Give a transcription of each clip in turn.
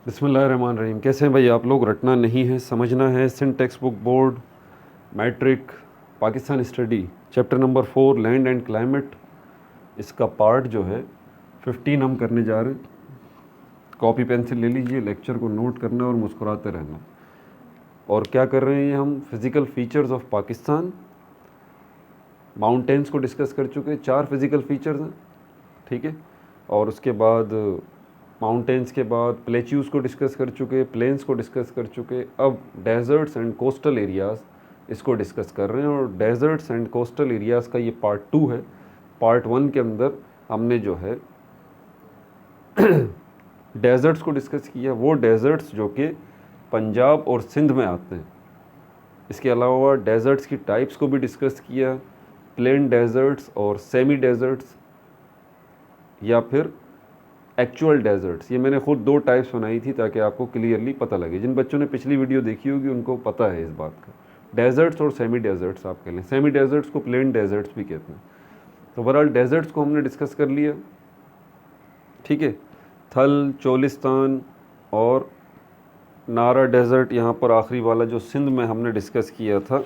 बिस्मिल्लाहिर्रहमानिर्रहीम। कैसे हैं भाई आप लोग? रटना नहीं है, समझना है। Sindh text book board, matric, Pakistan study, chapter number 4 land and climate. इसका पार्ट जो है 15 हम करने जा रहे हैं। कॉपी पेंसिल ले लीजिए, लेक्चर को नोट करना और मुस्कुराते रहना। और क्या कर रहे हैं हम? Physical features of Pakistan. Mountains को डिस्कस कर चुके हैं, 4 फिज़िकल फीचर्स हैं, ठीक है। और उसके बाद माउंटेन्स के बाद प्लेच्यूज़ को डिस्कस कर चुके, प्लेन्स को डिस्कस कर चुके। अब डेजर्ट्स एंड कोस्टल एरियाज़ इसको डिस्कस कर रहे हैं। और डेजर्ट्स एंड कोस्टल एरियाज़ का ये पार्ट 2 है। पार्ट 1 के अंदर हमने जो है डेजर्ट्स को डिस्कस किया, वो डेजर्ट्स जो कि पंजाब और सिंध में आते हैं। इसके अलावा डेजर्ट्स की टाइप्स को भी डिस्कस किया, प्लेन डेजर्ट्स और सेमी डेजर्ट्स या फिर एक्चुअल डेजर्ट्स। ये मैंने खुद 2 टाइप्स बनाई थी ताकि आपको क्लियरली पता लगे। जिन बच्चों ने पिछली वीडियो देखी होगी उनको पता है इस बात का। डेजर्ट्स और सेमी डेजर्ट्स आप कह लें। सेमी डेजर्ट्स को प्लेन डेजर्ट्स भी कहते हैं। तो ओवरऑल डेजर्ट्स को हमने डिस्कस कर लिया, ठीक है। थल, चोलिस्तान और नारा डेजर्ट, यहाँ पर आखिरी वाला जो सिंध में हमने डिस्कस किया था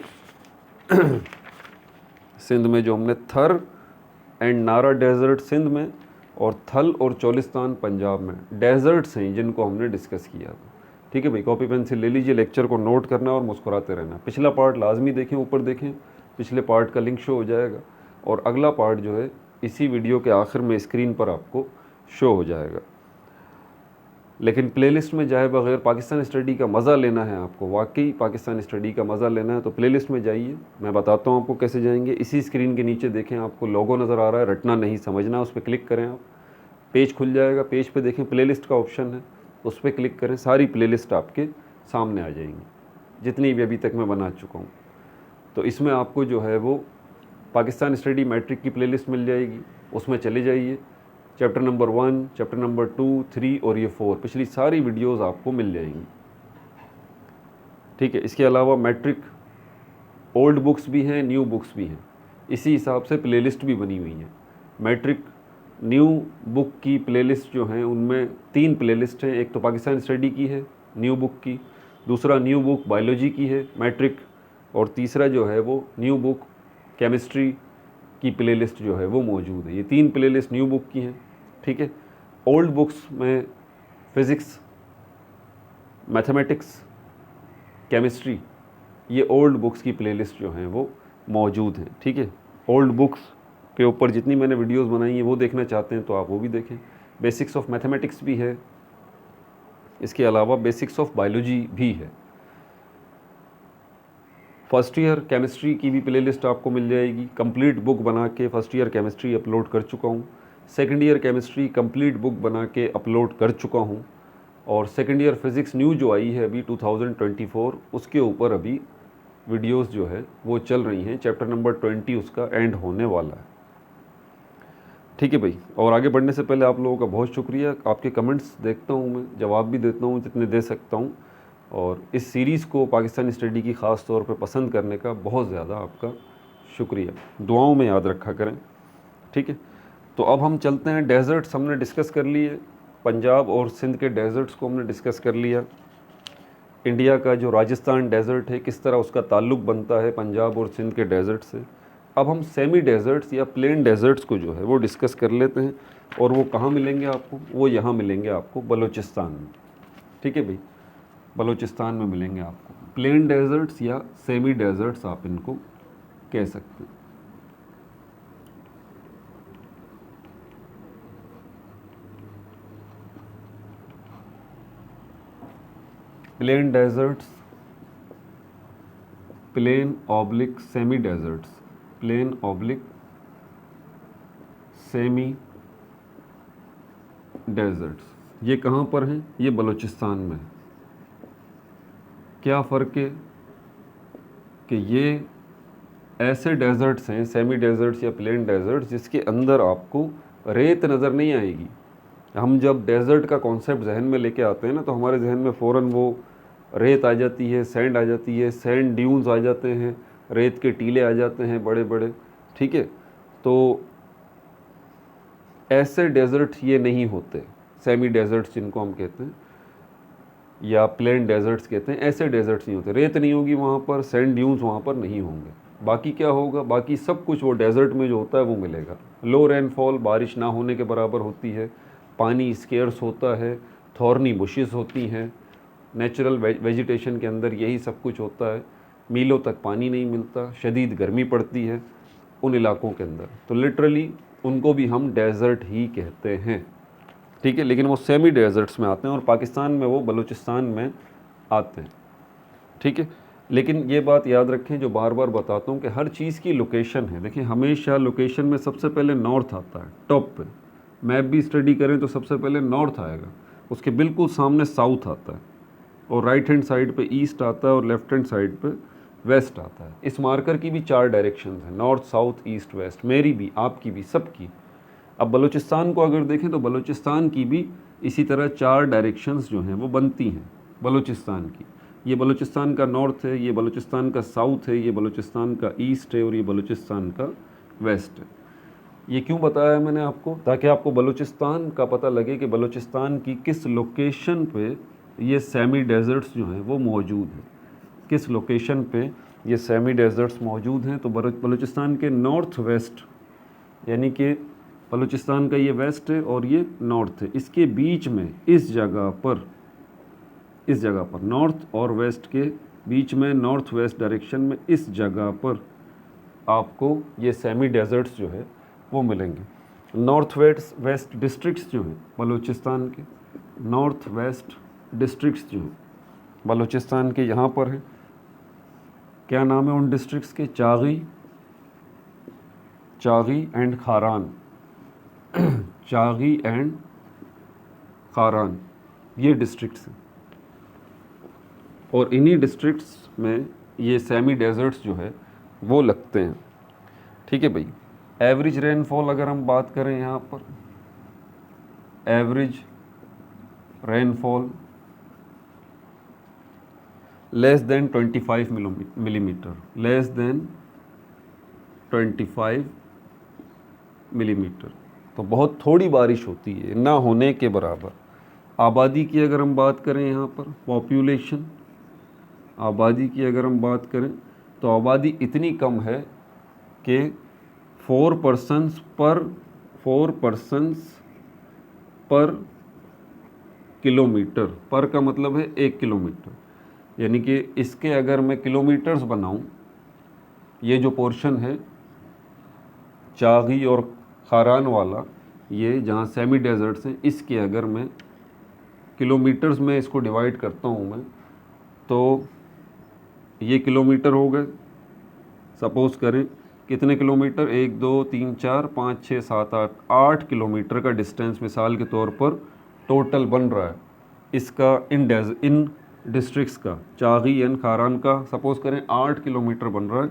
सिंध में जो हमने थर एंड नारा डेजर्ट सिंध में और थल और चोलिस्तान पंजाब में डेजर्ट्स हैं जिनको हमने डिस्कस किया था, ठीक है भाई। कॉपी पेंसिल ले लीजिए, लेक्चर को नोट करना और मुस्कुराते रहना। पिछला पार्ट लाजमी देखें, ऊपर देखें, पिछले पार्ट का लिंक शो हो जाएगा। और अगला पार्ट जो है इसी वीडियो के आखिर में स्क्रीन पर आपको शो हो जाएगा। लेकिन प्लेलिस्ट में जाए बगैर पाकिस्तान स्टडी का मज़ा लेना है आपको, वाकई पाकिस्तान स्टडी का मज़ा लेना है तो प्लेलिस्ट में जाइए। मैं बताता हूँ आपको कैसे जाएंगे। इसी स्क्रीन के नीचे देखें, आपको लोगो नज़र आ रहा है, रटना नहीं समझना। उस पर क्लिक करें, आप पेज खुल जाएगा। पेज पे देखें प्लेलिस्ट का ऑप्शन है, उस पर क्लिक करें। सारी प्लेलिस्ट आपके सामने आ जाएंगी, जितनी भी अभी तक मैं बना चुका हूँ। तो इसमें आपको जो है वो पाकिस्तान स्टडी मैट्रिक की प्लेलिस्ट मिल जाएगी, उसमें चले जाइए। चैप्टर नंबर 1, चैप्टर नंबर 2, 3 और ये 4 पिछली सारी वीडियोस आपको मिल जाएंगी, ठीक है। इसके अलावा मैट्रिक ओल्ड बुक्स भी हैं, न्यू बुक्स भी हैं। इसी हिसाब से प्लेलिस्ट भी बनी हुई है। मैट्रिक न्यू बुक की प्लेलिस्ट जो हैं उनमें 3 प्लेलिस्ट हैं। एक तो पाकिस्तान स्टडी की है न्यू बुक की, दूसरा न्यू बुक बायोलॉजी की है मैट्रिक, और तीसरा जो है वो न्यू बुक केमिस्ट्री की प्लेलिस्ट जो है वो मौजूद है। ये 3 प्लेलिस्ट न्यू बुक की हैं, ठीक है। ओल्ड बुक्स में फ़िज़िक्स, मैथमेटिक्स, केमिस्ट्री, ये ओल्ड बुक्स की प्लेलिस्ट जो हैं वो मौजूद हैं, ठीक है। ओल्ड बुक्स के ऊपर जितनी मैंने वीडियोस बनाई हैं वो देखना चाहते हैं तो आप वो भी देखें। बेसिक्स ऑफ मैथमेटिक्स भी है, इसके अलावा बेसिक्स ऑफ बायोलॉजी भी है। फर्स्ट ईयर केमिस्ट्री की भी प्लेलिस्ट आपको मिल जाएगी। कंप्लीट बुक बना के फर्स्ट ईयर केमिस्ट्री अपलोड कर चुका हूँ। Second year chemistry complete book बना के अपलोड कर चुका हूँ। और सेकंड ईयर फिज़िक्स न्यू जो आई है अभी 2024, उसके ऊपर अभी वीडियोस जो है वो चल रही हैं। चैप्टर नंबर 20 उसका एंड होने वाला है, ठीक है भाई। और आगे बढ़ने से पहले आप लोगों का बहुत शुक्रिया। आपके कमेंट्स देखता हूँ मैं, जवाब भी देता हूँ जितने दे सकता हूँ। और इस सीरीज़ को पाकिस्तानी स्टडी की ख़ास तौर पे पसंद करने का बहुत ज़्यादा आपका शुक्रिया। दुआओं में याद रखा करें, ठीक है। तो अब हम चलते हैं। डेजर्ट्स हमने डिस्कस कर लिए, पंजाब और सिंध के डेजर्ट्स को हमने डिस्कस कर लिया। इंडिया का जो राजस्थान डेजर्ट है, किस तरह उसका ताल्लुक़ बनता है पंजाब और सिंध के डेजर्ट से। अब हम सेमी डेजर्ट्स या प्लेन डेजर्ट्स को जो है वो डिस्कस कर लेते हैं। और वो कहाँ मिलेंगे आपको? वो यहाँ मिलेंगे आपको बलूचिस्तान में, ठीक है भाई। बलूचिस्तान में मिलेंगे आपको प्लेन डेजर्ट्स या सेमी डेजर्ट्स, आप इनको कह सकते हैं। Plain deserts, plain oblique semi deserts, plain oblique semi deserts, ये कहाँ पर हैं? ये बलूचिस्तान में है। क्या फ़र्क है कि ये ऐसे डेजर्ट्स हैं, सेमी डेजर्ट्स या प्लेन डेजर्ट्स, जिसके अंदर आपको रेत नज़र नहीं आएगी। हम जब डेजर्ट का कॉन्सेप्ट जहन में लेके आते हैं ना, तो हमारे जहन में फ़ौरन वो रेत आ जाती है, सैंड आ जाती है, सैंड ड्यून्स आ जाते हैं, रेत के टीले आ जाते हैं बड़े बड़े, ठीक है। तो ऐसे डेजर्ट ये नहीं होते, सेमी डेजर्ट्स जिनको हम कहते हैं। या प्लेन डेजर्ट्स कहते हैं, ऐसे डेजर्ट्स नहीं होते। रेत नहीं होगी वहाँ पर, सैंड ड्यून्स वहाँ पर नहीं होंगे। बाकी क्या होगा, बाकी सब कुछ वो डेजर्ट में जो होता है वो मिलेगा। लो रेनफॉल, बारिश ना होने के बराबर होती है, पानी स्केर्स होता है, थॉर्नी बुशेस होती हैं, नेचुरल वेजिटेशन के अंदर यही सब कुछ होता है। मीलों तक पानी नहीं मिलता, शदीद गर्मी पड़ती है उन इलाकों के अंदर, तो लिटरली उनको भी हम डेजर्ट ही कहते हैं, ठीक है। लेकिन वो सेमी डेजर्ट्स में आते हैं और पाकिस्तान में वो बलूचिस्तान में आते हैं, ठीक है। लेकिन ये बात याद रखें, जो बार बार बताता हूँ कि हर चीज़ की लोकेशन है। देखिए हमेशा लोकेशन में सबसे पहले नॉर्थ आता है टॉप पे। मैप भी स्टडी करें तो सबसे पहले नॉर्थ आएगा, उसके बिल्कुल सामने साउथ आता है, और राइट हैंड साइड पे ईस्ट आता है, और लेफ्ट हैंड साइड पे वेस्ट आता है। इस मार्कर की भी 4 डायरेक्शंस हैं, नॉर्थ साउथ ईस्ट वेस्ट, मेरी भी, आपकी भी, सबकी। अब बलूचिस्तान को अगर देखें तो बलूचिस्तान की भी इसी तरह 4 डायरेक्शंस जो हैं वो बनती हैं बलूचिस्तान की। ये बलूचिस्तान का नॉर्थ है, ये बलूचिस्तान का साउथ है, ये बलूचिस्तान का ईस्ट है, और ये बलूचिस्तान का वेस्ट है। ये क्यों बताया मैंने आपको, ताकि आपको बलूचिस्तान का पता लगे कि बलूचिस्तान की किस लोकेशन पे ये सेमी डेजर्ट्स जो हैं वो मौजूद हैं, किस लोकेशन पे ये सेमी डेजर्ट्स मौजूद हैं। तो बलूचिस्तान के नॉर्थ वेस्ट, यानी कि बलूचिस्तान का ये वेस्ट है और ये नॉर्थ है, इसके बीच में इस जगह पर नॉर्थ और वेस्ट के बीच में, नॉर्थ वेस्ट डायरेक्शन में, इस जगह पर आपको ये सेमी डेजर्ट्स जो है वो मिलेंगे। नॉर्थ वेस्ट डिस्ट्रिक्ट्स जो हैं बलूचिस्तान के, नॉर्थ वेस्ट डिस्ट्रिक्ट्स जो हैं बलूचिस्तान के यहाँ पर हैं। क्या नाम है उन डिस्ट्रिक्ट्स के? चागी एंड खारान चागी एंड खारान, ये डिस्ट्रिक्ट्स हैं, और इन्हीं डिस्ट्रिक्ट्स में ये सेमी डेजर्ट्स जो है वो लगते हैं, ठीक है भाई। एवरेज रेनफॉल अगर हम बात करें यहाँ पर, average rainfall less than 25 millimetre, less than 25 millimetre, तो बहुत थोड़ी बारिश होती है, ना होने के बराबर। आबादी की अगर हम बात करें यहाँ पर, पॉपुलेशन, आबादी की अगर हम बात करें तो आबादी इतनी कम है कि 4 पर्सन्स पर किलोमीटर, पर का मतलब है 1 किलोमीटर, यानी कि इसके अगर मैं किलोमीटर्स बनाऊं, ये जो पोर्शन है चागी और खारान वाला, ये जहाँ सेमी डेजर्ट्स हैं, इसके अगर मैं किलोमीटर्स में इसको डिवाइड करता हूँ मैं, तो ये किलोमीटर हो गए। सपोज़ करें कितने किलोमीटर, 1 2 3 4 5 6 7 8 किलोमीटर का डिस्टेंस मिसाल के तौर पर टोटल बन रहा है इसका, इन डिस्ट्रिक्ट्स का, चागी एंड खारान का सपोज़ करें 8 किलोमीटर बन रहा है।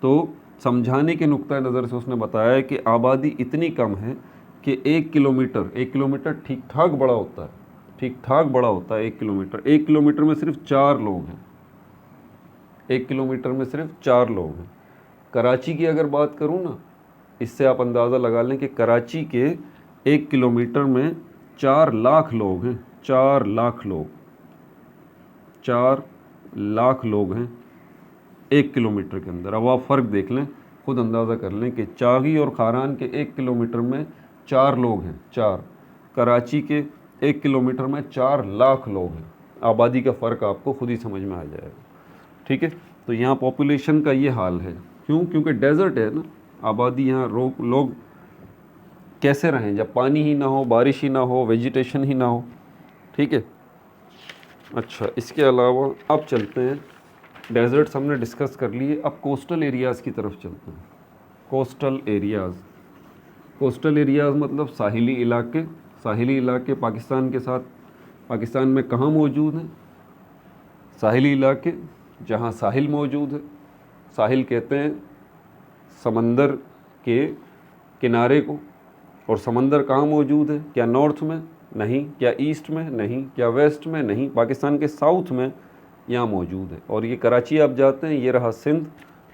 तो समझाने के नुक्ता नज़र से उसने बताया है कि आबादी इतनी कम है कि 1 किलोमीटर ठीक ठाक बड़ा होता है, ठीक ठाक बड़ा होता है 1 किलोमीटर। 1 किलोमीटर में सिर्फ 4 लोग हैं, 1 किलोमीटर में सिर्फ 4 लोग हैं। कराची की अगर बात करूं ना, इससे आप अंदाज़ा लगा लें कि कराची के 1 किलोमीटर में 4 लाख लोग हैं, 4 लाख लोग, 4 लाख लोग हैं 1 किलोमीटर के अंदर। अब आप फ़र्क देख लें, खुद अंदाज़ा कर लें कि चागी और खारान के 1 किलोमीटर में 4 लोग हैं, 4। कराची के 1 किलोमीटर में 4 लाख लोग हैं। आबादी का फ़र्क आपको खुद ही समझ में आ जाएगा, ठीक है। तो यहाँ पॉपुलेशन का ये हाल है, क्यों? क्योंकि डेजर्ट है ना, आबादी यहाँ लोग कैसे रहें जब पानी ही ना हो, बारिश ही ना हो, वेजिटेशन ही ना हो, ठीक है। अच्छा, इसके अलावा अब चलते हैं, डेजर्ट्स हमने डिस्कस कर लिए, अब कोस्टल एरियाज़ की तरफ चलते हैं। कोस्टल एरियाज़ मतलब साहिली इलाके। साहिली इलाके पाकिस्तान के साथ, पाकिस्तान में कहाँ मौजूद हैं? साहिली इलाके जहाँ साहिल मौजूद है। साहिल कहते हैं समंदर के किनारे को, और समंदर कहाँ मौजूद है? क्या नॉर्थ में? नहीं। क्या ईस्ट में? नहीं। क्या वेस्ट में? नहीं। पाकिस्तान के साउथ में यहाँ मौजूद है। और ये कराची आप जाते हैं, ये रहा सिंध,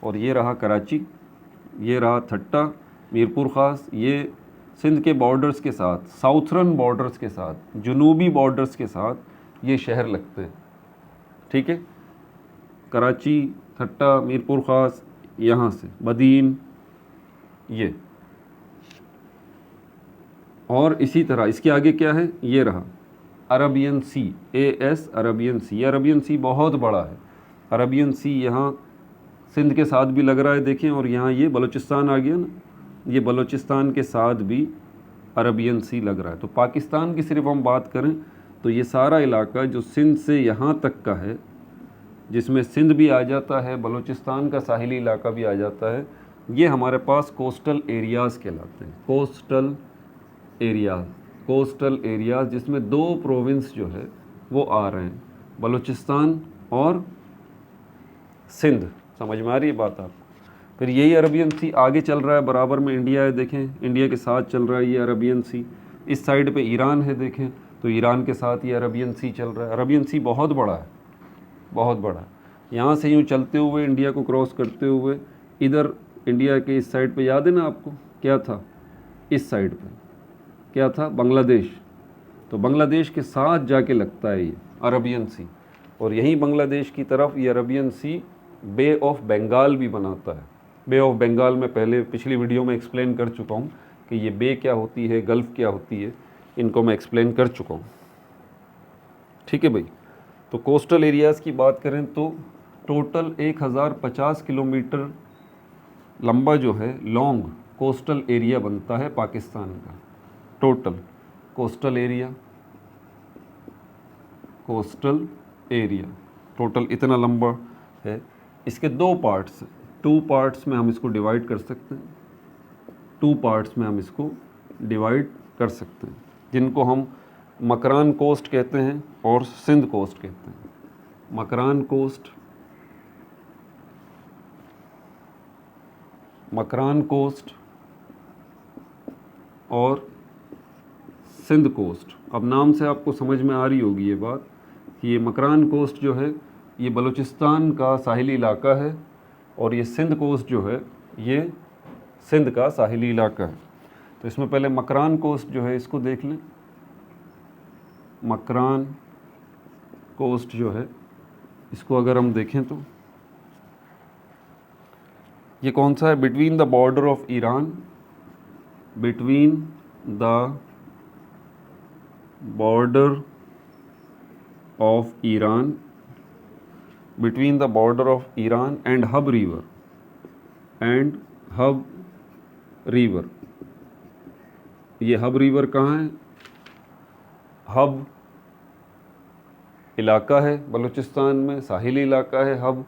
और ये रहा कराची, ये रहा ठट्टा, मीरपुर ख़ास, ये सिंध के बॉर्डर्स के साथ, साउथर्न बॉर्डर्स के साथ, जुनूबी बॉर्डर्स के साथ ये शहर लगते हैं, ठीक है। कराची, ठट्टा, मीरपुर ख़ास, यहाँ से बदीन, ये। और इसी तरह इसके आगे क्या है, ये रहा अरबियन सी, AS अरबियन सी। अरबियन सी बहुत बड़ा है। अरबियन सी यहाँ सिंध के साथ भी लग रहा है, देखें, और यहाँ ये बलूचिस्तान आ गया ना, ये बलूचिस्तान के साथ भी अरबियन सी लग रहा है। तो पाकिस्तान की सिर्फ हम बात करें तो ये सारा इलाका जो सिंध से यहाँ तक का है, जिसमें सिंध भी आ जाता है, बलूचिस्तान का साहिली इलाका भी आ जाता है, ये हमारे पास कोस्टल एरियाज़ कहलाते हैं। कोस्टल एरियाज़, कोस्टल एरियाज़ जिसमें 2 प्रोविंस जो है वो आ रहे हैं, बलूचिस्तान और सिंध। समझ में आ रही है बात आपको? फिर यही अरबियन सी आगे चल रहा है, बराबर में इंडिया है, देखें इंडिया के साथ चल रहा है ये अरबियन सी। इस साइड पे ईरान है, देखें तो ईरान के साथ ये अरबियन सी चल रहा है। अरबियन सी बहुत बड़ा है, बहुत बड़ा। यहाँ से यूँ चलते हुए इंडिया को क्रॉस करते हुए इधर इंडिया के इस साइड पे, याद है ना आपको क्या था, इस साइड पे क्या था, बांग्लादेश। तो बांग्लादेश के साथ जाके लगता है ये अरबियन सी। और यहीं बांग्लादेश की तरफ ये Arabian sea bay of Bengal भी बनाता है। बे ऑफ बंगाल में पहले पिछली वीडियो में एक्सप्लेन कर चुका हूँ कि ये बे क्या होती है, गल्फ़ क्या होती है, इनको मैं एक्सप्लेन कर चुका हूँ, ठीक है भाई। तो कोस्टल एरियाज़ की बात करें तो टोटल 1050 किलोमीटर लंबा जो है लॉन्ग कोस्टल एरिया बनता है पाकिस्तान का। Total coastal area, coastal area total इतना लंबा है। इसके 2 पार्ट्स, 2 पार्ट्स में हम इसको डिवाइड कर सकते हैं, 2 पार्ट्स में हम इसको डिवाइड कर सकते हैं, जिनको हम मकरान कोस्ट कहते हैं और सिंध कोस्ट कहते हैं। मकरान कोस्ट, मकरान कोस्ट और सिंध कोस्ट। अब नाम से आपको समझ में आ रही होगी ये बात कि ये मकरान कोस्ट जो है ये बलूचिस्तान का साहिली इलाका है और ये सिंध कोस्ट जो है ये सिंध का साहिली इलाका है। तो इसमें पहले मकरान कोस्ट जो है इसको देख लें। मकरान कोस्ट जो है इसको अगर हम देखें तो ये कौन सा है, between the border of Iran, between the border of Iran, between the border of Iran and hub river, and hub river. ये हब रिवर कहाँ है, हब इलाका है बलूचिस्तान में, साहिली इलाका है हब,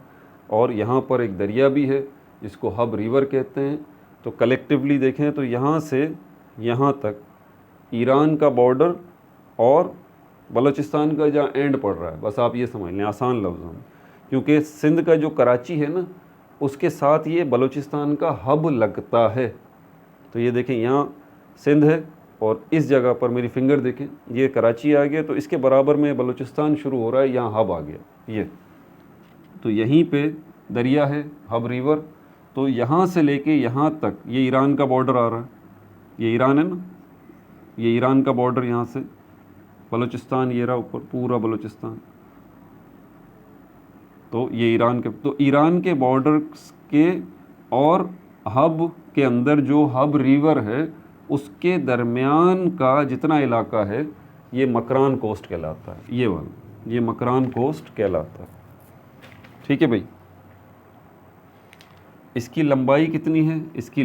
और यहाँ पर एक दरिया भी है जिसको हब रिवर कहते हैं। तो कलेक्टिवली देखें तो यहाँ से यहाँ तक ईरान का बॉर्डर और बलूचिस्तान का जहाँ एंड पड़ रहा है, बस आप ये समझ लें आसान लफ्ज़ों में, क्योंकि सिंध का जो कराची है ना उसके साथ ये बलूचिस्तान का हब लगता है। तो ये देखें यहाँ सिंध है और इस जगह पर मेरी फिंगर देखें, ये कराची आ गया, तो इसके बराबर में बलूचिस्तान शुरू हो रहा है, यहाँ हब आ गया ये। तो यहीं पे दरिया है हब रिवर, तो यहाँ से लेके यहाँ तक ये ईरान का बॉर्डर आ रहा है, ये ईरान है ना, ये ईरान का बॉर्डर, यहाँ से बलूचिस्तान ये रहा ऊपर पूरा बलूचिस्तान, तो ये ईरान के, तो ईरान के बॉर्डर के और हब के अंदर जो हब रिवर है उसके दरमियान का जितना इलाका है ये मकरान कोस्ट कहलाता है, ये वाला, ये मकरान कोस्ट कहलाता है, ठीक है भाई। इसकी लंबाई कितनी है, इसकी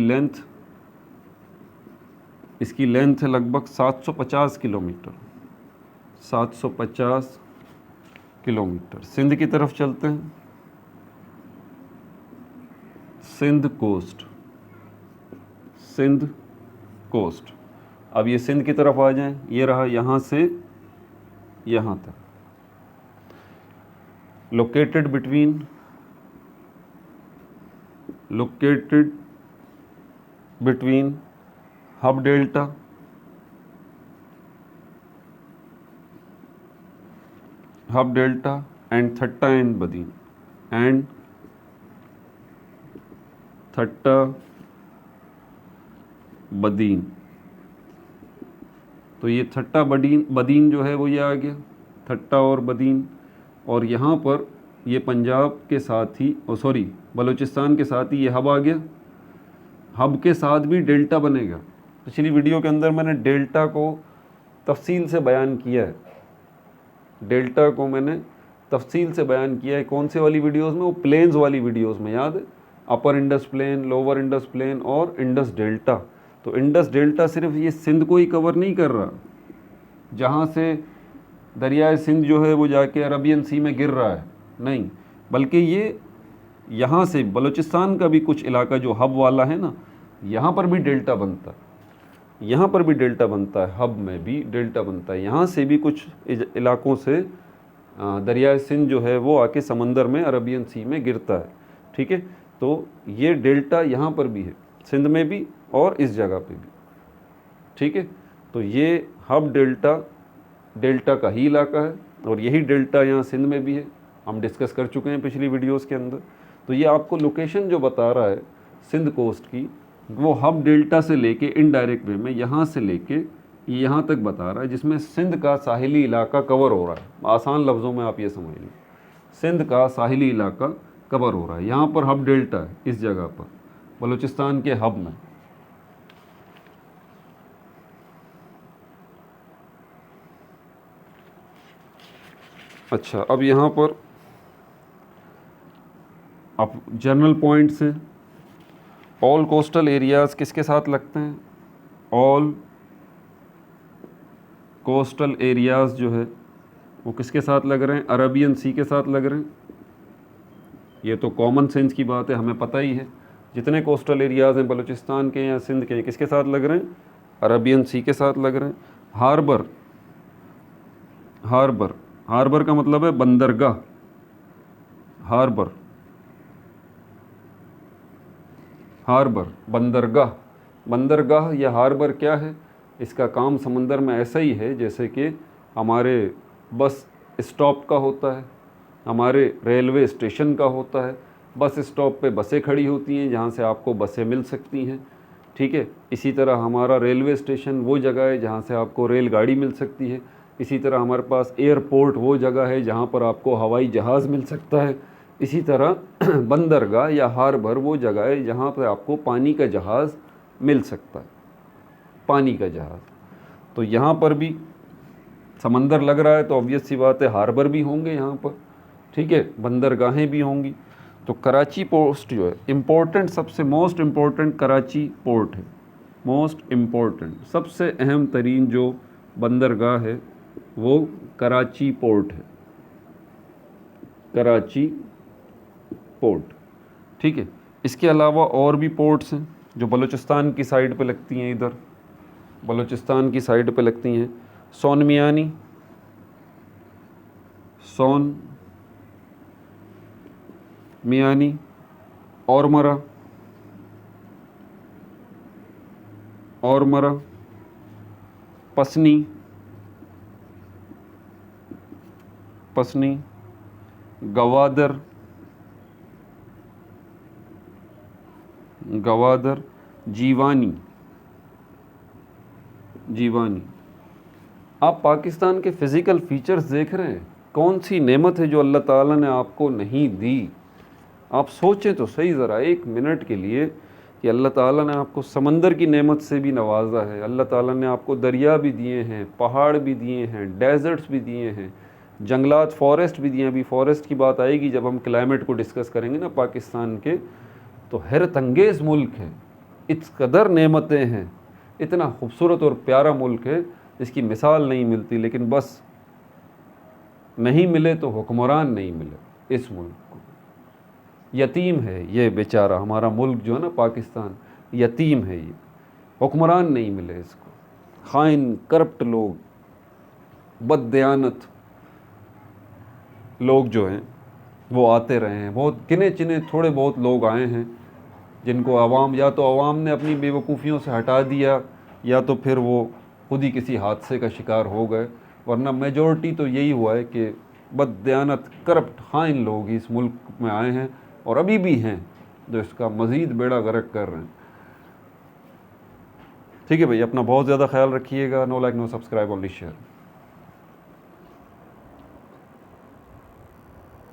लेंथ है लगभग 750 किलोमीटर, 750 किलोमीटर। सिंध की तरफ चलते हैं, सिंध कोस्ट, सिंध कोस्ट। अब ये सिंध की तरफ आ जाएं, ये रहा यहाँ से यहाँ तक, located between Hub delta and Thatta and Badin, and Thatta Badin. तो ये थट्टा बदीन जो है वो ये आ गया, ठट्टा और बदीन, और यहाँ पर ये पंजाब के साथ ही बलूचिस्तान के साथ ही ये हब आ गया। हब के साथ भी डेल्टा बनेगा। पिछली वीडियो के अंदर मैंने डेल्टा को तफसील से बयान किया है, डेल्टा को मैंने तफसील से बयान किया है। कौन से वाली वीडियोस में? वो प्लेन्स वाली वीडियोस में, याद है? Upper Indus plain, lower Indus plain और इंडस डेल्टा। तो इंडस डेल्टा सिर्फ ये सिंध को ही कवर नहीं कर रहा, जहाँ से दरियाए सिंध जो है वो जाके अरबियन सी में गिर रहा है, नहीं, बल्कि ये यहाँ से बलूचिस्तान का भी कुछ इलाका जो हब वाला है ना, यहाँ पर भी डेल्टा बनता है, यहाँ पर भी डेल्टा बनता है, हब में भी डेल्टा बनता है। यहाँ से भी कुछ इलाकों से दरियाए सिंध जो है वो आके समंदर में अरबियन सी में गिरता है, ठीक है। तो ये डेल्टा यहाँ पर भी है, सिंध में भी और इस जगह पे भी, ठीक है। तो ये हब डेल्टा का ही इलाका है, और यही डेल्टा यहाँ सिंध में भी है, हम डिस्कस कर चुके हैं पिछली वीडियोस के अंदर। तो ये आपको लोकेशन जो बता रहा है सिंध कोस्ट की, वो हब डेल्टा से लेके इनडायरेक्ट वे में यहाँ से लेके यहाँ तक बता रहा है, जिसमें सिंध का साहिली इलाका कवर हो रहा है। आसान लफ्ज़ों में आप ये समझ लें, सिंध का साहिली इलाका कवर हो रहा है। यहाँ पर हब डेल्टा है, इस जगह पर बलूचिस्तान के हब में। अच्छा, अब यहाँ पर अब जनरल पॉइंट्स हैं। ऑल कोस्टल एरियाज़ किसके साथ लगते हैं? ऑल कोस्टल एरियाज़ जो है वो किसके साथ लग रहे हैं? अरबियन सी के साथ लग रहे हैं। ये तो कॉमन सेंस की बात है, हमें पता ही है। जितने कोस्टल एरियाज़ हैं बलूचिस्तान के या सिंध के, किसके साथ लग रहे हैं? अरबियन सी के साथ लग रहे हैं। हार्बर का मतलब है बंदरगाह। बंदरगाह या हार्बर क्या है? इसका काम समंदर में ऐसा ही है जैसे कि हमारे बस स्टॉप का होता है, हमारे रेलवे स्टेशन का होता है। बस स्टॉप पे बसें खड़ी होती हैं जहाँ से आपको बसें मिल सकती हैं, ठीक है। इसी तरह हमारा रेलवे स्टेशन वो जगह है जहाँ से आपको रेलगाड़ी मिल सकती है। इसी तरह हमारे पास एयरपोर्ट वो जगह है जहाँ पर आपको हवाई जहाज़ मिल सकता है। इसी तरह बंदरगाह या हार्बर वो जगह है जहाँ पर आपको पानी का जहाज़ मिल सकता है, पानी का जहाज़। तो यहाँ पर भी समंदर लग रहा है तो ऑब्वियस सी बात है हार्बर भी होंगे यहाँ पर, ठीक है, बंदरगाहें भी होंगी। तो कराची पोर्ट जो है इम्पोर्टेंट, सबसे मोस्ट इम्पोर्टेंट कराची पोर्ट है। मोस्ट इम्पोर्टेंट, सबसे अहम तरीन जो बंदरगाह है वो कराची पोर्ट है, कराची पोर्ट, ठीक है। इसके अलावा और भी पोर्ट्स हैं जो बलूचिस्तान की साइड पे लगती हैं, इधर बलूचिस्तान की साइड पे लगती हैं। सोन मियानी, औरमरा, पसनी, गवादर, जीवानी। आप पाकिस्तान के फ़िज़िकल फ़ीचर्स देख रहे हैं, कौन सी नेमत है जो अल्लाह ताला ने आपको नहीं दी। आप सोचें तो सही ज़रा एक मिनट के लिए कि अल्लाह ताला ने आपको समंदर की नेमत से भी नवाजा है, अल्लाह ताला ने आपको दरिया भी दिए हैं, पहाड़ भी दिए हैं, डेजर्ट्स भी दिए हैं, जंगलात, फॉरेस्ट भी दिए हैं। अभी फॉरेस्ट की बात आएगी जब हम क्लाइमेट को डिस्कस करेंगे ना पाकिस्तान के। तो हैरत अंगेज़ मुल्क है, इस कदर नेमतें हैं, इतना खूबसूरत और प्यारा मुल्क है, इसकी मिसाल नहीं मिलती। लेकिन बस नहीं मिले तो हुक्मरान नहीं मिले इस मुल्क को। यतीम है ये बेचारा हमारा मुल्क जो है ना पाकिस्तान, यतीम है ये, हुक्मरान नहीं मिले इसको। खाइन, करप्ट लोग, बददयानत लोग जो हैं वो आते रहे हैं। बहुत गिने चुने थोड़े बहुत लोग आए हैं जिनको अवाम, या तो अवाम ने अपनी बेवकूफ़ियों से हटा दिया या तो फिर वो खुद ही किसी हादसे का शिकार हो गए, वरना मेजॉरिटी तो यही हुआ है कि बददयानत, करप्ट, खाइन लोग इस मुल्क में आए हैं और अभी भी हैं जो इसका मज़ीद बेड़ा गर्क कर रहे हैं। ठीक है भाई, अपना बहुत ज़्यादा ख्याल रखिएगा। No like no subscribe only share.